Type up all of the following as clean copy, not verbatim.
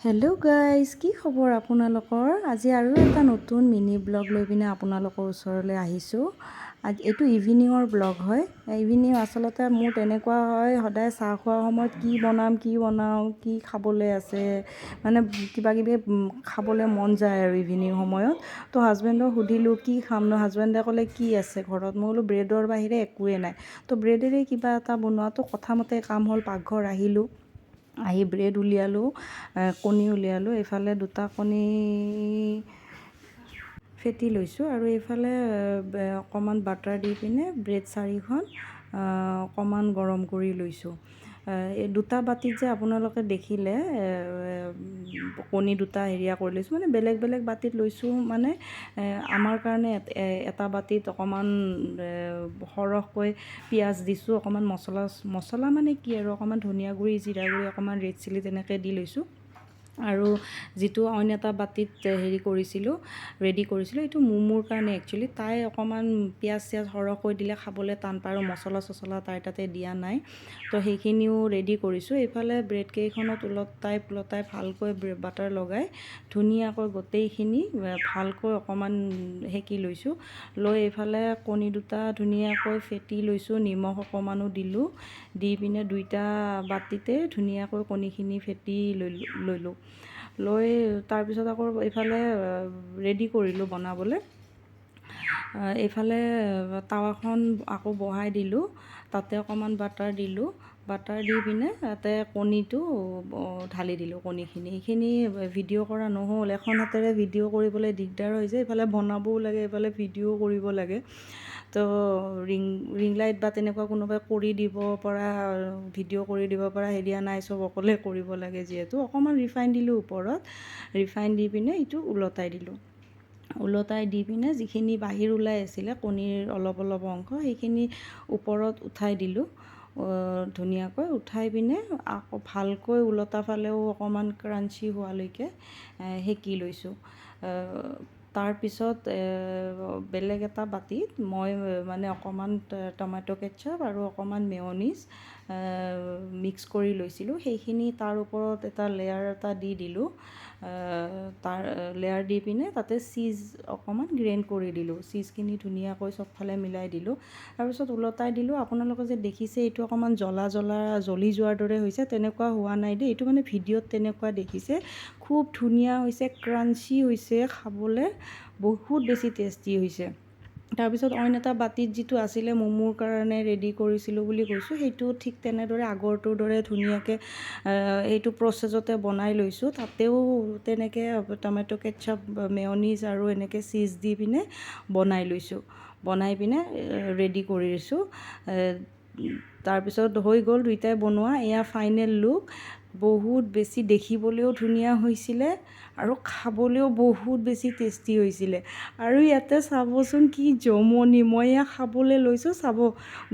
Hello' guys, কি খবৰ আপোনালোকৰ? আজি আৰু এটা নতুন মিনি ব্লগ লৈ পিনে আপোনালোকৰ ওচৰলৈ আহিছোঁ। এইটো ইভিনিঙৰ ব্লগ হয়। ইভিনিং আচলতে মোৰ তেনেকুৱা হয়, সদায় চাহ খোৱাৰ সময়ত কি বনাওঁ, কি খাবলৈ আছে, মানে কিবাকিবি খাবলৈ মন যায় আৰু ইভিনিং সময়ত। তো হাজবেণ্ডক সুধিলোঁ কি খাম ন, হাজবেণ্ডে ক'লে কি আছে ঘৰত। মই বোলো ব্ৰেডৰ বাহিৰে একোৱেই নাই। তো ব্ৰেডেৰে কিবা এটা বনোৱাটো কথামতে কাম হ'ল। পাকঘৰ আহি ব্ৰেড উলিয়ালোঁ, কণী উলিয়ালোঁ। এইফালে দুটা কণী ফেটি লৈছোঁ আৰু এইফালে অকণমান বাটাৰ দি পিনে ব্ৰেড 4খন অকণমান গৰম কৰি লৈছোঁ। এই দুটা বাতিত যে আপোনালোকে দেখিলে কণী দুটা হেৰিয়া কৰি লৈছোঁ, মানে বেলেগ বেলেগ বাতিত লৈছোঁ। মানে আমাৰ কাৰণে এটা বাতিত অকণমান সৰহকৈ পিঁয়াজ দিছোঁ, অকণমান মছলা মানে কি আৰু অকণমান ধনিয়া গুড়ি, জিৰা গুড়ি, অকণমান ৰেড চিলি তেনেকৈ দি লৈছোঁ। আৰু যিটো অইন এটা বাতিত ৰেডি কৰিছিলোঁ, এইটো মোৰ কাৰণে একচুৱেলি। তাই অকণমান পিঁয়াজ সৰহকৈ দিলে খাবলৈ টান পায় আৰু মছলা তাই তাতে দিয়া নাই, তো সেইখিনিও ৰেডি কৰিছোঁ। এইফালে ব্ৰেড কেইখনত ওলটাই ভালকৈ বাটাৰ লগাই ধুনীয়াকৈ গোটেইখিনি ভালকৈ অকণমান সেকি লৈছোঁ। লৈ এইফালে কণী দুটা ধুনীয়াকৈ ফেটি লৈছোঁ, নিমখ অকণমানো দিলোঁ, দি পিনে দুইটা বাতিতে ধুনীয়াকৈ কণীখিনি ফেটি ল'লোঁ। লৈ তাৰপিছত আকৌ এইফালে ৰেডি কৰিলোঁ বনাবলৈ। এইফালে টাৱাখন আকৌ বহাই দিলোঁ, তাতে অকণমান বাটাৰ দিলোঁ। বাটাৰ দি পিনে তাতে কণীটো ঢালি দিলোঁ। এইখিনি ভিডিঅ' কৰা নহ'ল, এখন হাতেৰে ভিডিঅ' কৰিবলৈ দিগদাৰ হৈ যায়, এইফালে বনাবও লাগে, এইফালে ভিডিঅ' কৰিব লাগে। তো ৰিং লাইট বা তেনেকুৱা কোনোবাই কৰি দিব পৰা, ভিডিঅ' কৰি দিব পৰা হেৰিয়া নাই, চব অকলে কৰিব লাগে যিহেতু। অকণমান ৰিফাইন দিলোঁ ওপৰত, ৰিফাইন দি পিনে এইটো ওলটাই দি পিনে যিখিনি বাহিৰ ওলাই আছিলে কণীৰ অলপ অংশ, সেইখিনি ওপৰত উঠাই দিলোঁ। ধুনীয়াকৈ উঠাই পিনে আকৌ ভালকৈ ওলটা ফালেও অকণমান ক্ৰাঞ্চি হোৱালৈকে সেকি লৈছোঁ। তাৰপিছত বেলেগ এটা বাতিত মই মানে অকণমান টমেট' কেটচাপ আৰু অকণমান মেয়নিজ মিক্স কৰি লৈছিলোঁ, সেইখিনি তাৰ ওপৰত এটা লেয়াৰ এটা দি দিলোঁ। তাৰ লেয়াৰ দি পিনে তাতে চীজ অকণমান গ্ৰেইণ্ড কৰি দিলোঁ, চীজখিনি ধুনীয়াকৈ চবফালে মিলাই দিলোঁ। তাৰপিছত ওলটাই দিলোঁ। আপোনালোকে যে দেখিছে এইটো অকণমান জ্বলি যোৱাৰ দৰে হৈছে, তেনেকুৱা হোৱা নাই দেই, এইটো মানে ভিডিঅ'ত তেনেকুৱা দেখিছে। খুব ধুনীয়া হৈছে, ক্ৰাঞ্চি হৈছে, খাবলৈ বহুত বেছি টেষ্টি হৈছে। তাৰপিছত অইন এটা বাতিত যিটো আছিলে ম'মোৰ কাৰণে ৰেডি কৰিছিলোঁ বুলি কৈছোঁ, সেইটো ঠিক তেনেদৰে আগৰটোৰ দৰে ধুনীয়াকৈ এইটো প্ৰচেছতে বনাই লৈছোঁ। তাতেও তেনেকৈ টমেট' কেটচাপ, মেয়নিজ আৰু এনেকৈ চীজ দি পিনে বনাই পিনে ৰেডি কৰিছোঁ। তাৰপিছত হৈ গ'ল দুইটাই বনোৱা। এয়া ফাইনেল লুক। বহুত বেছি দেখিবলৈও ধুনীয়া হৈছিলে আৰু খাবলৈও বহুত বেছি টেষ্টি হৈছিলে। আৰু ইয়াতে চাবচোন কি জমনি, মই এয়া খাবলৈ লৈছোঁ, চাব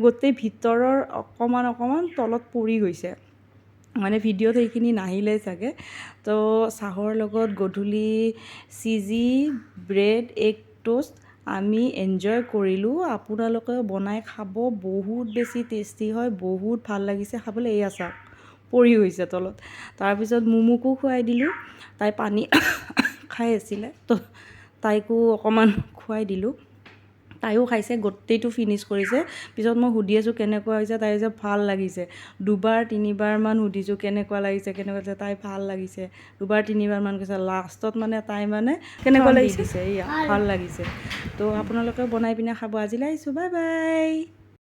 গোটেই ভিতৰৰ অকণমান তলত পৰি গৈছে। মানে ভিডিঅ'ত সেইখিনি নাহিলে চাগে। তো চাহৰ লগত গধূলি চিজি ব্ৰেড এগ টোষ্ট আমি এনজয় কৰিলোঁ। আপোনালোকেও বনাই খাব, বহুত বেছি টেষ্টি হয়, বহুত ভাল লাগিছে খাবলৈ। এয়া চাওক পৰি গৈছে তলত। তাৰপিছত মুমুকো খুৱাই দিলোঁ, তাই পানী খাই আছিলে, তো তাইকো অকণমান খুৱাই দিলোঁ। তাইও খাইছে, গোটেইটো ফিনিছ কৰিছে। পিছত মই সুধি আছোঁ কেনেকুৱা হৈছে, তাই যে ভাল লাগিছে। 2-3বাৰমান সুধিছোঁ কেনেকুৱা লাগিছে, তাই ভাল লাগিছে 2-3বাৰমান কৈছে। লাষ্টত মানে তাই মানে কেনেকুৱা লাগিছে, ভাল লাগিছে। তো আপোনালোকে বনাই পিনে খাব। আজিলৈ আহিছোঁ, বাই বাই।